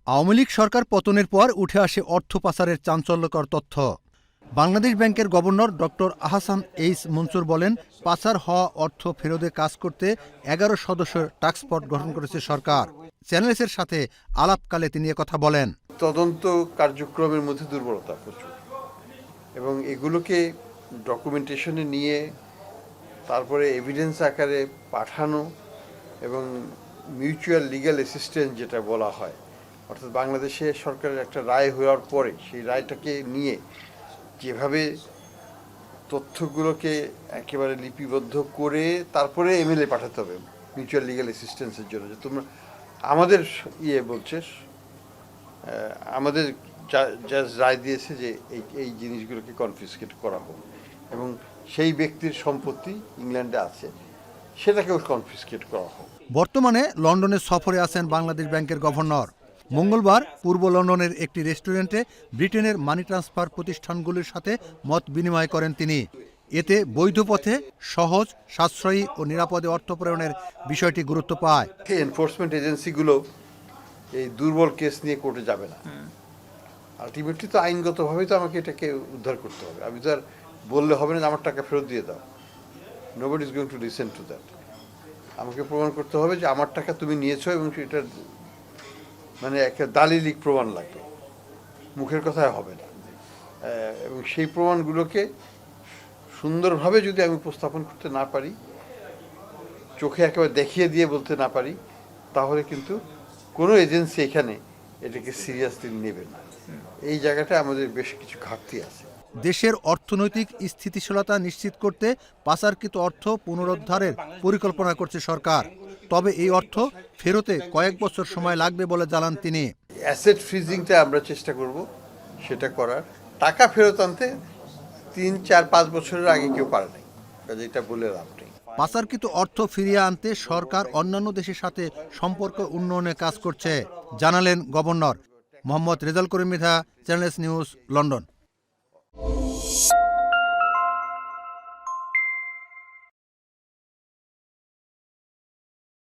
আওয়ামী লীগ সরকার পতনের পর উঠে আসে অর্থ পাচারের চাঞ্চল্যকর তথ্য। বাংলাদেশ ব্যাংকের governor doctor Ahsan H Mansur বলেন, পাচার হওয়া অর্থ ফেরতে কাজ করতে ১১ সদস্যের টাস্কফোর্স গঠন করেছে সরকার। চ্যানেলসের সাথে আলাপকালে তিনি কথা বলেন। তদন্ত কার্যক্রমের মধ্যে দুর্বলতা প্রচুর, এবং এগুলোকে ডকুমেন্টেশনে নিয়ে তারপরে এভিডেন্স আকারে পাঠানো এবং মিউচুয়াল লিগ্যাল অ্যাসিস্ট্যান্স যেটা বলা হয়, অর্থাৎ বাংলাদেশে সরকারের একটা রায় হওয়ার পরে সেই রায়টাকে নিয়ে যেভাবে তথ্যগুলোকে একেবারে লিপিবদ্ধ করে তারপরে এমএলএ পাঠাতে হবে মিউচুয়াল লিগ্যাল অ্যাসিস্ট্যান্সের জন্য, যে তোমরা আমাদের বলছে আমাদের জাজ রায় দিয়েছে যে এই জিনিসগুলোকে কনফিসকেট করা হোক, এবং সেই ব্যক্তির সম্পত্তি ইংল্যান্ডে আছে সেটাকেও কনফিসকেট করা হোক। বর্তমানে লন্ডনে সফরে আছেন বাংলাদেশ ব্যাংকের গভর্নর। মঙ্গলবার পূর্ব লন্ডনের একটি রেস্টুরেন্টে ব্রিটেনের মানি ট্রান্সফার প্রতিষ্ঠানগুলির সাথে মত বিনিময় করেন তিনি। এতে বৈধ পথে সহজ, সাশ্রয়ী ও নিরাপদে অর্থ প্রেরণের বিষয়টি গুরুত্ব পায়। এনফোর্সমেন্ট এজেন্সিগুলো এই দুর্বল কেস নিয়ে কোর্টে যাবে না। আলটিমেটলি তো আইনগতভাবেই তো আমাকে এটাকে উদ্ধার করতে হবে। আমি তো আর বললে হবে না যে আমার টাকা ফেরত দিয়ে দাও। Nobody is going to listen to that. আমাকে প্রমাণ করতে হবে যে আমার টাকা তুমি নিয়েছো, এবং এটা মানে একটা দালিলিক প্রমাণ লাগবে, মুখের কথায় হবে না। এবং সেই প্রমাণগুলোকে সুন্দরভাবে যদি আমি উপস্থাপন করতে না পারি, চোখে একেবারে দেখিয়ে দিয়ে বলতে না পারি, তাহলে কিন্তু কোনো এজেন্সি এখানে এটাকে সিরিয়াসলি নেবে না। এই জায়গাটা আমাদের বেশ কিছু ঘাটতি আছে। দেশের অর্থনৈতিক স্থিতিশীলতা নিশ্চিত করতে পাচারকৃত অর্থ পুনরুদ্ধারের পরিকল্পনা করছে সরকার। তবে এই অর্থ ফেরতে কয়েক বছর সময় লাগবে বলে জানান তিনি। অ্যাসেট ফ্রিজিংটা আমরা চেষ্টা করব সেটা করার। টাকা ফেরত আনতে ৩, ৪, ৫ বছরের আগে কেউ পারে নাই, কাজে এটা বলে লাভ নেই। পাচারকৃত অর্থ ফিরিয়ে আনতে সরকার অন্যান্য দেশের সাথে সম্পর্ক উন্নয়নে কাজ করছে, জানালেন governor. Mohammad Rezaul Karim Mridha, channels news, London.